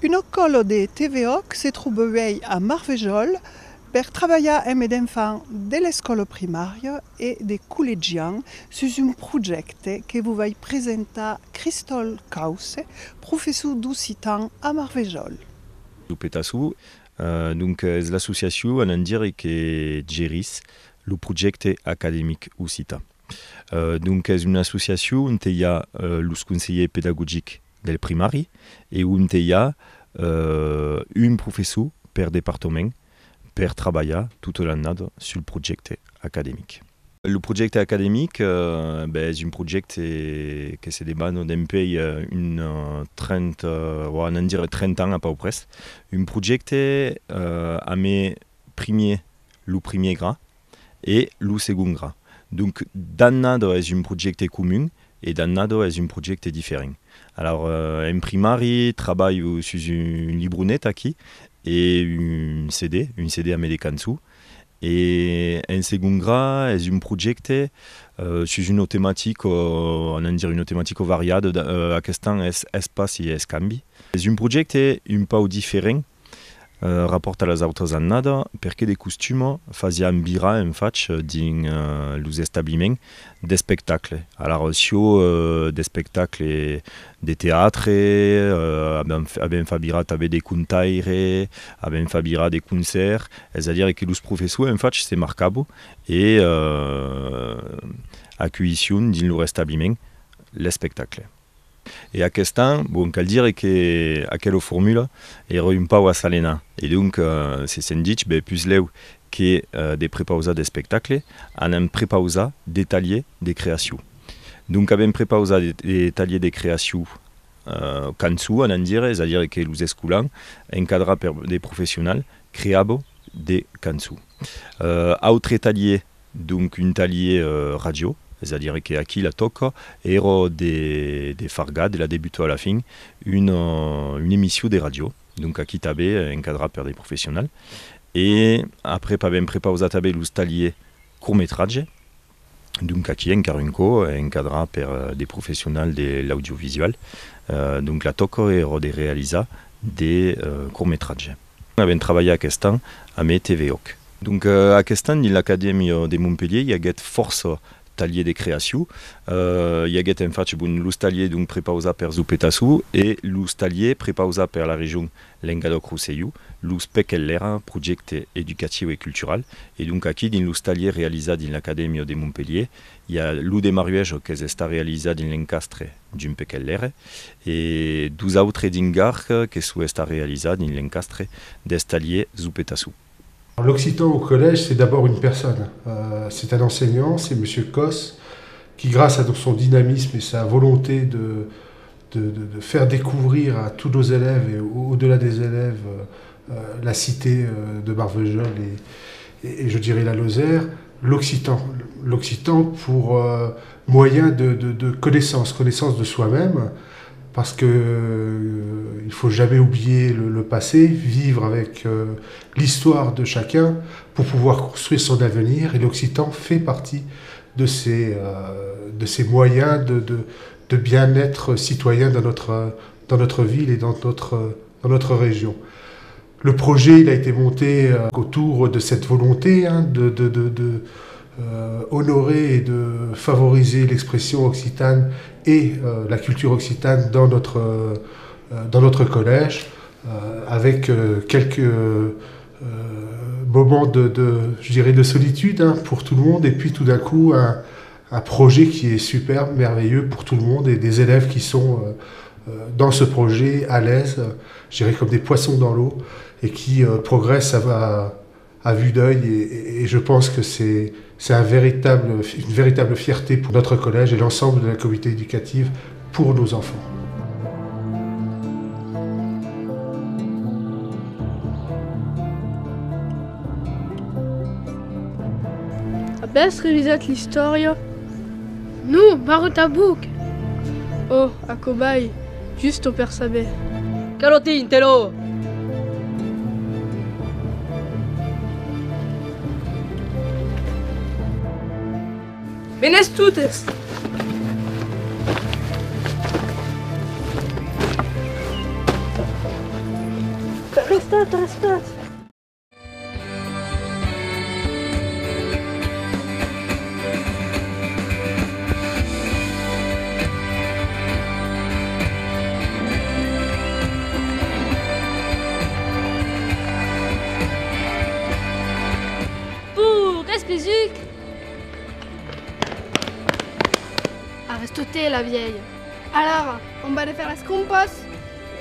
Une école de TVOC se trouve à Marvejols per travailler avec des enfants de l'école primaire et des collégiens sur un projet que vous va présenter Christol Kause, professeur d'occitan à Marvejols. Zupetasu, donc l'association en dire que géris le projet académique occitan. Donc c'est une association où il y a les conseillers pédagogiques del primari et où il y a un professeur per département per travailler toute l'année sur le projet académique. Le projet académique, c'est un projet qui se débat d'un pays une 30 ans à peu près. Un projet à mes le premier grade et le second grade. Donc, d'annado est un projet commun et d'annado est un projet différent. Alors, en primaire, travaille sur une libronnette ici et une CD américaine. Et en second grade, est un projet sur une thématique, une thématique variée à question espace et escambi. C'est un projet un peu différent. Rapport à les autres années, parce que des costumes faisaient un bira en fait dans les établissements des spectacles. Alors, sur des spectacles de théâtre, abbiamo fait des contaires, abbiamo fait des concerts, c'est-à-dire que les professeurs en fait c'est marquable et accueillent dans leur établissement les spectacles. Et à question, bon, qu'à dire que à quelle formule est un peu à salena. Et donc, c'est sandwich, plus là que des prépausas des spectacles, on a prépausas des taliers des créations. Donc, on a prépausas des taliers des créations kansu, on a dire, c'est-à-dire que les écoles encadrés par des professionnels créabo des kansu. Autre talier, donc une talier radio. C'est-à-dire qu'à qui la toca era des fargades, de la débute à la fin, une émission de radio, donc à qui t'avais encadré par des professionnels. Et après, pas bien préparé aux tables, les taliers court-métrage, donc à qui encadré par des professionnels de l'audiovisuel. Donc la toca era de réaliser des courts-métrages. On avait travaillé à Castan, à mes TVOC. Donc à Castan, dans l'Académie de Montpellier, il y a une force talier de création. Il y a en fait l'ustalier donc prépausé per Zupetasu et l'ustalier prépausé per la région Languedoc-Roussillon, l'USPECLERA, projet éducatif et culturel. Et donc ici, dans l'ustalier réalisé dans l'Académie de Montpellier, il y a l'udémariage qui est réalisé dans l'encastre d'un PECLERA et 12 autres dingar qui sont réalisés dans l'encastre d'estalier Zupetasu. L'occitan au collège, c'est d'abord une personne. C'est un enseignant, c'est M. Kos, qui grâce à son dynamisme et sa volonté de faire découvrir à tous nos élèves et au-delà des élèves la cité de Marvejols et je dirais la Lozère, l'occitan. L'occitan pour moyen de connaissance de soi-même, parce qu'il ne faut jamais oublier le passé, vivre avec l'histoire de chacun pour pouvoir construire son avenir. Et l'occitan fait partie de ces moyens de bien-être citoyen dans notre ville et dans notre région. Le projet il a été monté autour de cette volonté honorer et de favoriser l'expression occitane et la culture occitane dans notre collège, avec quelques moments je dirais de solitude pour tout le monde, et puis tout d'un coup un projet qui est superbe, merveilleux pour tout le monde, et des élèves qui sont dans ce projet à l'aise, je dirais comme des poissons dans l'eau, et qui progressent à vue d'œil, et je pense que c'est une véritable fierté pour notre collège et l'ensemble de la communauté éducative pour nos enfants. Abbiamo revisato l'histoire. Nous, Marotabouk. Oh, à cobaye, juste au père Sabé. Carotin, telo. Venes toutes. Respeto. Pour Respézuc. Aristote la vieille. Alors, on va aller faire las compas.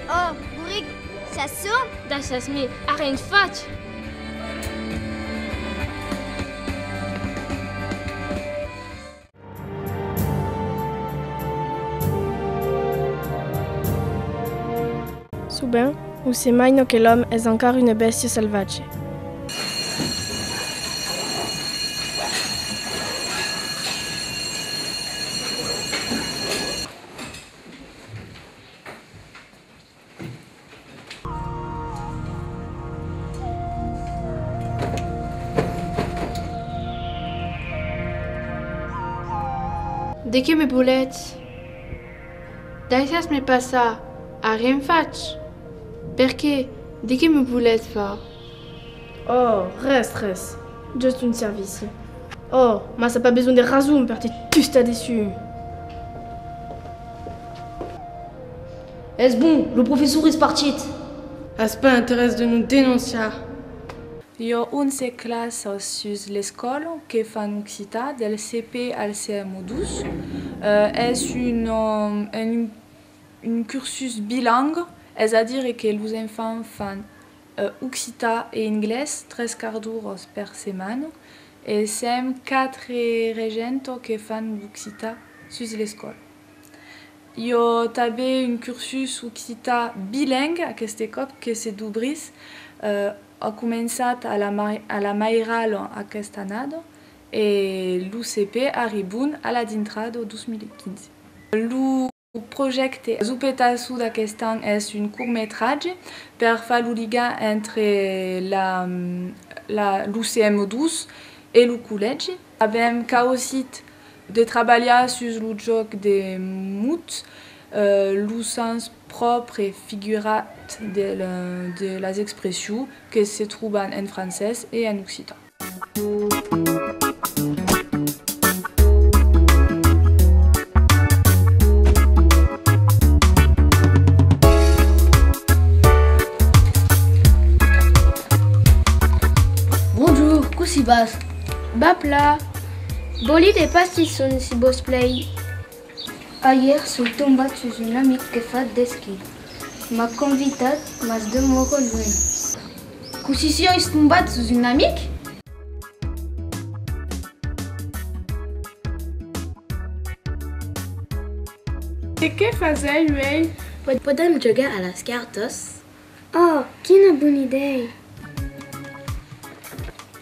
Oh, Bourric, ça sort? Das es mir ein Fatsch. Soudain, où c'est maino que l'homme est encore une bestia salvace. De che mi volete? Deixas me passar a rien faig. Perché? De che mi volete fare? Oh, reste. Juste une service. Oh, mais ça pas besoin de rasoum, père, t'es juste déçu. Est-ce bon? Le professeur est parti. Est-ce pas intéresse de nous dénoncer? Io 11 classe sus l'école che fan Occità del CP al CM12. Est un cursus bilingue, c'est-à-dire que les enfants font Occità et anglais 13 quarts d'heure per semaine. Et c'est 4 regents qui font Occità sus l'école. Io també un cursus Occità bilingue a aquest cop que se d'obris. Ha començat a la Mairal aquest annada et l'UCP arribun a la dintrada 2015. El projecte Zupetasu d'aquest any és un curtmetratge per fer el lligar entre l'UCM12 et el col·legi. Avem causat de treballar sur el joc de mut, le sens propre et figurat de les expressions que se trouvent en français et en occitan. Bonjour, Coussibas. Bapla. Boli de pastisson si vos play. Hier, soy tombat sur une amie qui fait des skis. M'a convidat, mas de moro loin. Coussission est tombée sous une amique? Et que faisait lui? Podem jogar a las cartas? Oh, quina bonne idée!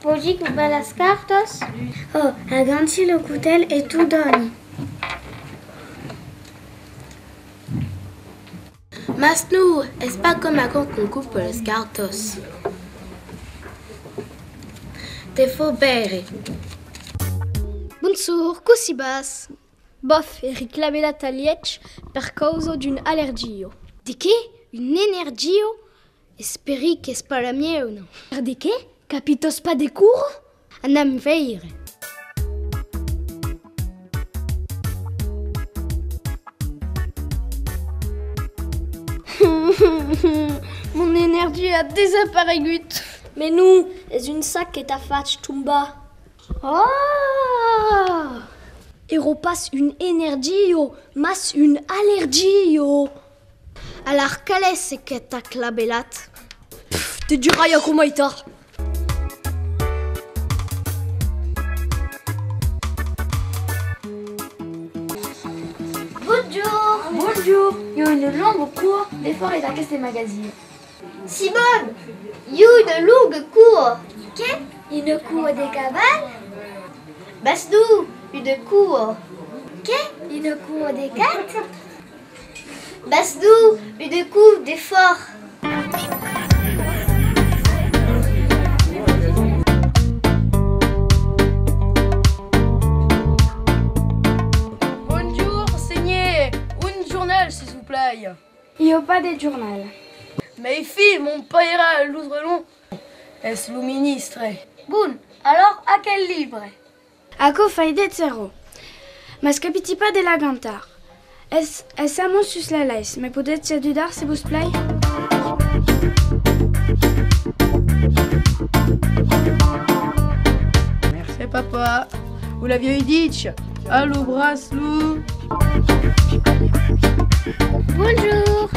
Pode jogar las cartas? Oh, agancez le couteau et tout donne. Mas nous, est pas comme un concours pour les cartas. Te faut bere. Bonjour, Coussibas. Bof, reclamé la taliette per causa d'une allergie. De che? Une énergie? Esperi que c'est pas la mienne ou non? De che? Capitos pas des cours? Anam veire. Mon énergie a disparu. Mais nous, c'est une sac que ta fatch tomba. Oh! Ero pas une énergie, mas une allergie. Alors, quelle est-ce que ta clabelate? T'es du rail à Kumaita. Bonjour! Bonjour, il y a une longue cour des forêts dans ce magazine. Simone! You de longue cour! Qu'est? Une cour des cavales? Basdou! Une cour! Qu'est? Une cour des quatre? Basdou! Une cour des forts! Bonjour, seigneur. Un journal, s'il vous plaît. Il n'y a pas de journal. Mais fille, mon père l'oudrelon. Est-ce le ministre? Bon, alors à quel livre? Ako faidet zero. Mas capiti pas de la gantar. Es amos sus la lais, me podet sedudar se vos play? Merci papa. Vous l'aviez dit. Allô, Braslou. Bonjour.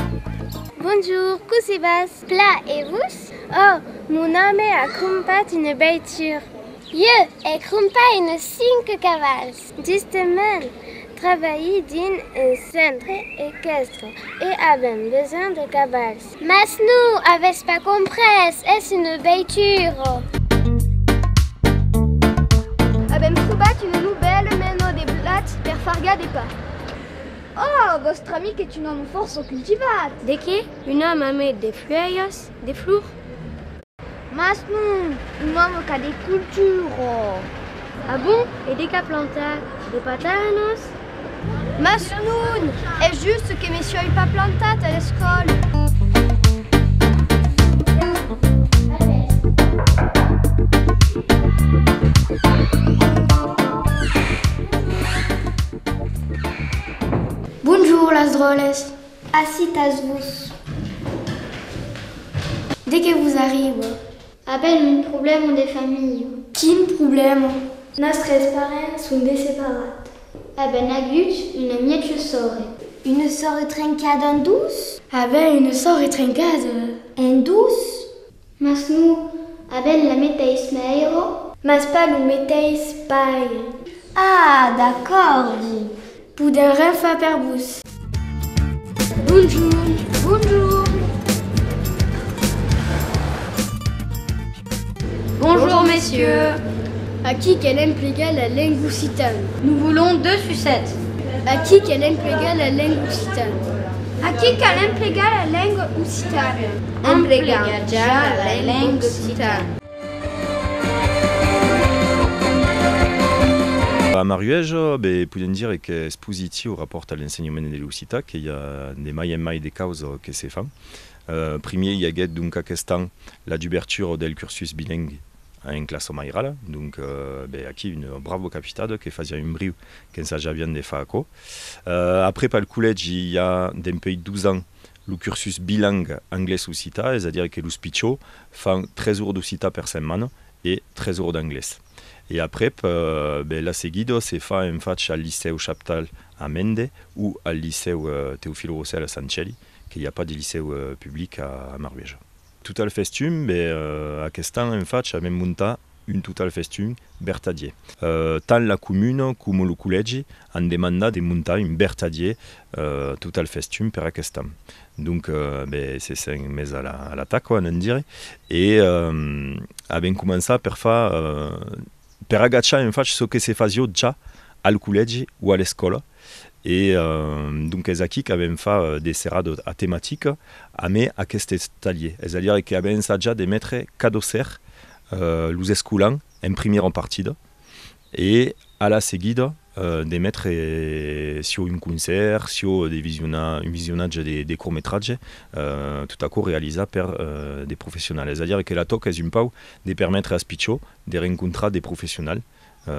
Bonjour, Kousibas. Plat et vous? Oh, mon âme a crumpat une beiture. Je ai crumpat une 5 cavales. Justement, travailler d'une centre équestre et avait besoin de cavales. Mas nous, avez pas compris, est une beiture. Avem troubat une nouvelle meno des blattes per farga des pas. Oh, votre ami qui est une homme force cultivat. De qui? Un homme amé des feuilles, des fleurs. Mas non, un homme qui a des cultures. Ah bon? Et des cas plantés, des patanos? Mas non, est juste que messieurs n'ont pas planté à l'école. Bonjour, las droles. Acitas vos. Dès que vous arrivez, Appelle un problème de famille. quin problème? Nostres parents sont séparés. Haben agut une miette sore. Une sore trencada en douce? Avait une sœur trincade. En douce? Mas nous, haben la meteis meiro? Mas pas le metteis paille. Ah, d'accord. Poudin renfa per bus. Bonjour. Bonjour. Bonjour, messieurs. À qui qu'elle impliqua la langue occitane? Nous voulons 2 sucettes. À qui qu'elle impliqua la langue occitane? À qui qu'elle impliqua la langue occitane? Impliqua la langue occitane. A Maruège, podem dire que és positiu rapport a l'ensenyament de l'occità, que hi ha de mai en mai de causes que se fan. Primer hi hagué donc aquest any la d'ouverture del cursus bilingue en classe mairala, donc aquí une bravo capitada que fazia un briu que ens havien de fa aco. Après pel col·legi hi ha d'empei 12 ans le cursus bilingue anglès-occità, c'est-à-dire que los pitjors fan 13 jours d'occità per setmana et 13 jours d'anglès. Et après, la seguida se fa en faig al liceu Chaptal a Mende ou al liceu Teofilo Rossel a Sancelli, qu'il n'y a pas de liceu public à Maruège. Total festum, aquest any en faig avem muntat un total festum bertadier. Tant la commune com el col·legi han demandat de muntar un bertadier total festum per aquest any. Donc, se sent més a l'atac, en dire, et avem començat per agachar en faig ce que se fazia ja al col·legi o a l'escola. Et donc és aquí que avem fa des serrades a temàtica amb aquest taller. És a dir, que avem ensajat de metre cada cer los escolans en primera partida et a la seguida de metre sur un concert, sur un visionnatge de court-métrage tout à coup realitzat per des professionnels. És a dir, que la toc és un pau de permetre als pitjors de rencontrar des professionnels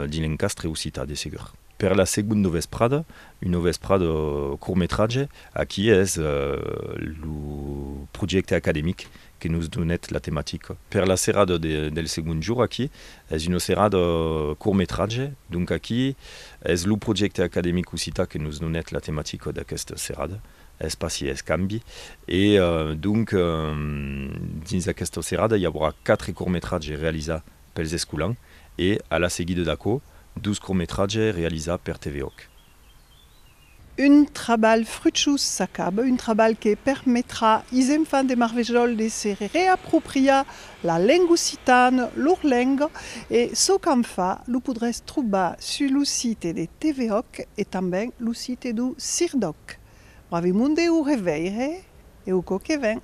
din l'encastre occità, de segur. Per la segunda vesprada, una vesprada court-métrage, aquí és el projecte acadèmic que nos donet la temàtica. Per la serrada del segon jour, aquí, és una serrada court-métrage, donc aquí és el projecte acadèmic occità que nos donet la temàtica d'aquesta serrada. És passi, és canvi. Et donc, dins aquesta serrada, hi haurà 4 court-métrages realitzats pels escolans et à la seguida d'aco, 12 courts-métrages réalisés par TVOC. Un travail fructueux s'accabe, un travail qui permettra aux enfants de Marvejol de se réapproprier la langue occitane, leur langue, et ce qu'on fait, vous pourrez trouver sur le site de TVOC et también le site du CIRDOC. Bravi monde au réveil et au coquevin.